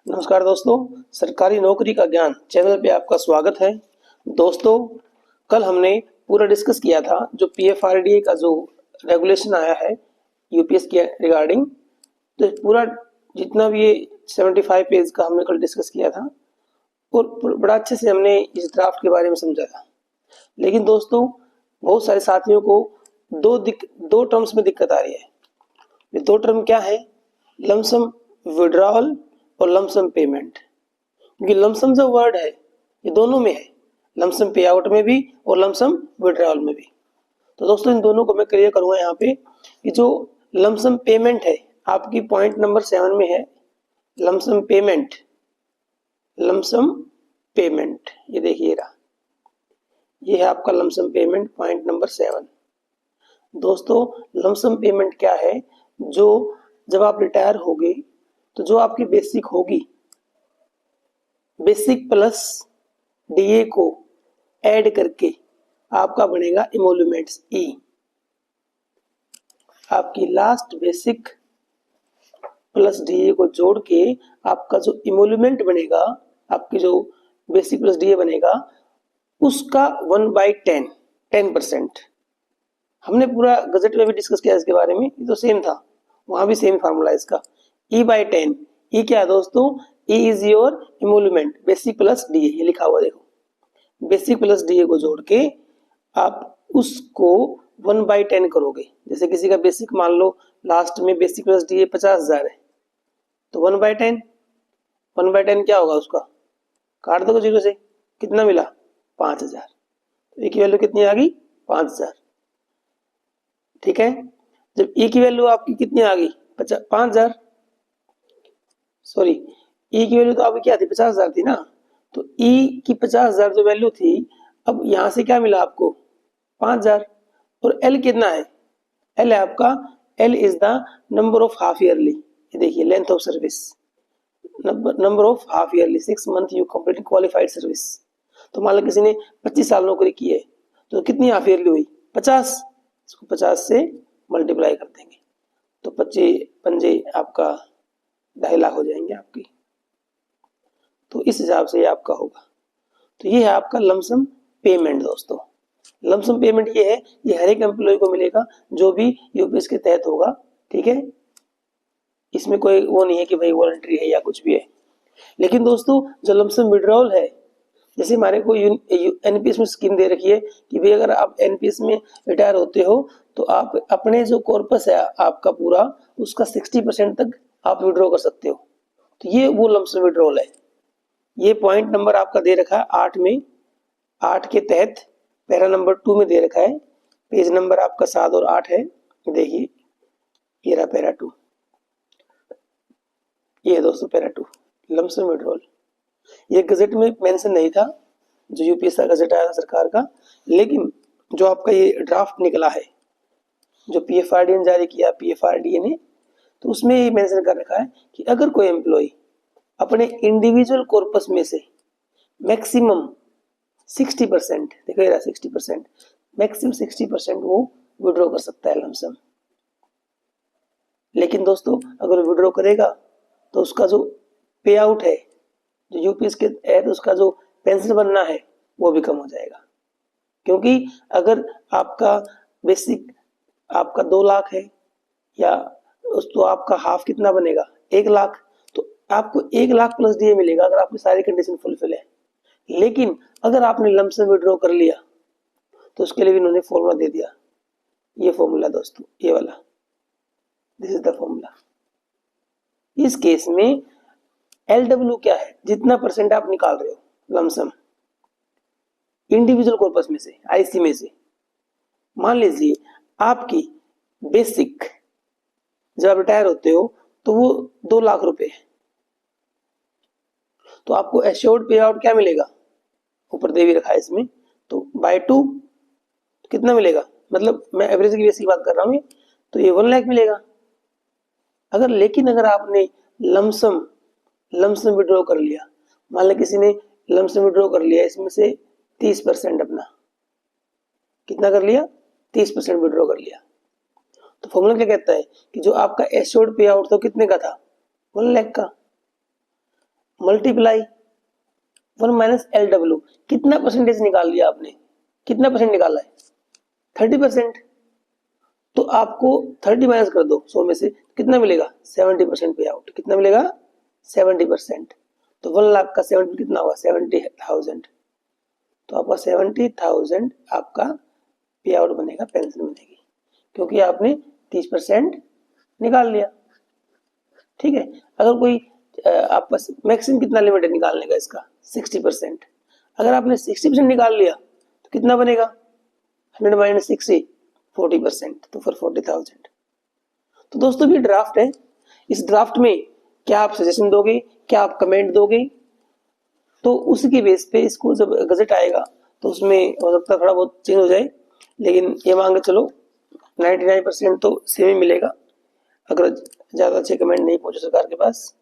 नमस्कार दोस्तों, सरकारी नौकरी का ज्ञान चैनल पे आपका स्वागत है। दोस्तों, कल हमने पूरा डिस्कस किया था जो पीएफआरडीए का जो रेगुलेशन आया है यूपीएस के रिगार्डिंग। तो पूरा जितना भी ये 75 पेज का हमने कल डिस्कस किया था और बड़ा अच्छे से हमने इस ड्राफ्ट के बारे में समझा था। लेकिन दोस्तों, बहुत सारे साथियों को दो टर्म्स में दिक्कत आ रही है। ये दो टर्म क्या है? लमसम विड्रॉल और लमसम पेमेंट। क्योंकि लमसम जो वर्ड है ये दोनों में है, लमसम पे आउट में भी और लमसम विड्रॉल में भी। तो दोस्तों, इन दोनों को मैं क्लियर करूंगा यहाँ पे कि जो लमसम पेमेंट है आपकी पॉइंट नंबर 7 में है। लमसम पेमेंट, लमसम पेमेंट ये देखिए रहा, ये है आपका लमसम पेमेंट पॉइंट नंबर 7। दोस्तों, लमसम पेमेंट क्या है? जो जब आप रिटायर होगे तो जो आपकी बेसिक होगी, बेसिक प्लस डीए को ऐड करके आपका बनेगा इमोल्यूमेंट्स ई। आपकी लास्ट बेसिक प्लस डीए को जोड़ के आपका जो इमोल्यूमेंट बनेगा, आपकी जो बेसिक प्लस डीए बनेगा उसका 1/10 10%। हमने पूरा गजट में भी डिस्कस किया इसके बारे में, ये तो सेम था, वहां भी सेम फार्मूला है इसका। E/10, ई क्या है दोस्तों? E is your emolument basic plus DA, ये लिखा हुआ देखो। बेसिक प्लस डीए को जोड़ के आप उसको 1/10 करोगे। जैसे किसी का बेसिक मान लो लास्ट में बेसिक प्लस डीए 50,000 है, तो 1/10 1/10 क्या होगा उसका? काट दो जीरो से, कितना मिला? 5,000। तो ई की वैल्यू कितनी आ गई? 5,000। ठीक है, जब ई की वैल्यू आपकी कितनी आ गई? 5,000। सॉरी, ई की वैल्यू तो आपकी क्या थी? 50,000 थी ना। तो ई की 50,000 जो वैल्यू थी, अब यहां से क्या मिला आपको? 5,000। और एल कितना है? एल है आपका, L is the number of half yearly. ये देखिए, length of service, number of half yearly, 6 month you complete qualified service. तो मान लो किसी ने 25 साल नौकरी की है, तो कितनी हाफ ईयरली हुई? 50। इसको 50 से मल्टीप्लाई कर देंगे तो 25 पंजे आपका 2.5 लाख हो जाएंगे आपकी। तो इस हिसाब से ये आपका होगा। तो ये है आपका लमसम पेमेंट। दोस्तों, लमसम पेमेंट ये है, ये हर एक एम्प्लॉय को मिलेगा जो भी यूपीएस के तहत होगा। ठीक है, इसमें कोई वो नहीं है कि भाई वॉलंटरी है या कुछ भी है। लेकिन दोस्तों, जो लमसम विड्रॉल है, जैसे हमारे को एनपीएस में स्कीम दे रखी है कि भाई अगर आप एनपीएस में रिटायर होते हो तो आप अपने जो कॉर्पस है आपका पूरा, उसका 60% तक आप विड्रॉ कर सकते हो। तो ये वो लमसम विड्रॉल है। ये पॉइंट नंबर आपका दे रखा है 8 में, 8 के तहत पैरा नंबर 2 में दे रखा है। पेज नंबर आपका 7 और 8 है। देखिए, ये रहा पैरा 2, ये है दोस्तों पैरा 2, लमसम विड्रॉल। ये गजट में मेंशन नहीं था, जो यूपीएस का गजट आया था सरकार का, लेकिन जो आपका ये ड्राफ्ट निकला है जो पीएफआरडीए ने जारी किया, पीएफआरडीए ने, तो उसमें ये मेंशन कर रखा है कि अगर कोई एम्प्लॉय अपने इंडिविजुअल कॉर्पस में से मैक्सिमम 60%, देखो ये 60%, मैक्सिमम 60% वो विड्रॉ कर सकता है लमसम। लेकिन दोस्तों, अगर विड्रॉ करेगा तो उसका जो पे आउट है, जो यूपीएस के तहत उसका जो पेंशन बनना है, वो भी कम हो जाएगा। क्योंकि अगर आपका बेसिक आपका 2 लाख है, या तो आपका हाफ कितना बनेगा? 1 लाख। तो आपको 1 लाख प्लस डीए मिलेगा अगर आपकी सारी कंडीशन फुलफिल है। लेकिन अगर आपने लमसम विड्रॉ कर लिया तो उसके लिए भी इन्होंने फॉर्मूला दे दिया। ये फॉर्मूला दोस्तों, ये वाला, दिस इज द फॉर्मूला। इस केस में एलडब्ल्यू क्या है? जितना परसेंट आप निकाल रहे हो लमसम इंडिविजुअल कॉर्पस में से, आईसी में से, मान लीजिए आपकी बेसिक जब आप रिटायर होते हो तो वो 2 लाख रुपए है, तो आपको एश्योर्ड पे आउट क्या मिलेगा? ऊपर दे भी रखा है इसमें, तो बाय 2 कितना मिलेगा? मतलब मैं एवरेज की बेसिक बात कर रहा हूँ, तो ये 1 लाख मिलेगा। लेकिन अगर आपने लमसम विड्रॉ कर लिया, मान लो किसी ने लमसम विड्रॉ कर लिया, इसमें से 30% अपना, कितना कर लिया? 30% विड्रॉ कर लिया, तो फॉर्मूला क्या कहता है कि जो आपका एश्योर्ड पे आउट तो कितने का था? 1 लाख का। मल्टीप्लाई 1 माइनस LW, कितना परसेंटेज निकाल लिया आपने, कितना परसेंट निकाला है, 30%। तो आपको 30 माइनस कर दो 100 में से, कितना मिलेगा, 70% पे आउट। कितना मिलेगा, 70%। तो 1 लाख का 70 कितना होगा, 70,000। तो आपका 70,000 आपका पे आउट बनेगा, पेंशन बनेगी, क्योंकि आपने 30% निकाल लिया। ठीक है। अगर कोई आपका मैक्सिमम कितना लिमिट है निकालने का इसका, 60%। अगर आपने 60% निकाल लिया तो कितना बनेगा, 100 माइनस 60, 40%, तो फिर 40,000। तो दोस्तों ये ड्राफ्ट है, इस ड्राफ्ट में क्या आप सजेशन दोगे, क्या आप कमेंट दोगे, तो उसकी बेस पे इसको जब गजट आएगा तो उसमें हो सकता है थोड़ा बहुत चेंज हो जाए, लेकिन ये मान के चलो 99% तो सेम ही मिलेगा, अगर ज़्यादा अच्छे कमेंट नहीं पहुंचे सरकार के पास।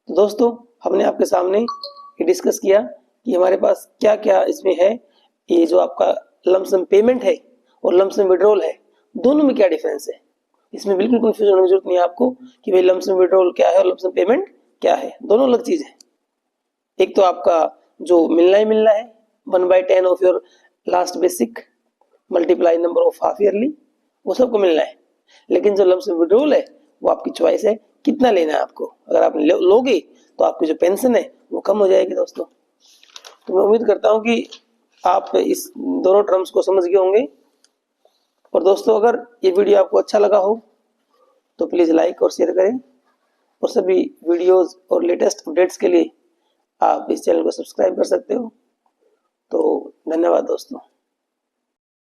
तो दोस्तों हमने आपके सामने ये डिस्कस किया कि हमारे पास क्या क्या इसमें है। ये जो आपका लमसम पेमेंट है और लमसम विड्रॉल है, दोनों में क्या डिफरेंस है, इसमें बिल्कुल कंफ्यूजन होने की जरूरत नहीं है आपको कि भाई लमसम विड्रॉल क्या है और लमसम पेमेंट क्या है, दोनों अलग चीज है। एक तो आपका जो मिलना ही मिलना है 1/10 of your last basic multiply number of half yearly, वो सबको मिलना है। लेकिन जो लमसम विड्रॉल है वो आपकी चॉइस है, कितना लेना है आपको। अगर आप लोगे तो आपकी जो पेंशन है वो कम हो जाएगी दोस्तों। तो मैं उम्मीद करता हूँ कि आप इस दोनों टर्म्स को समझ गए होंगे। और दोस्तों अगर ये वीडियो आपको अच्छा लगा हो तो प्लीज़ लाइक और शेयर करें, और सभी वीडियोस और लेटेस्ट अपडेट्स के लिए आप इस चैनल को सब्सक्राइब कर सकते हो। तो धन्यवाद दोस्तों।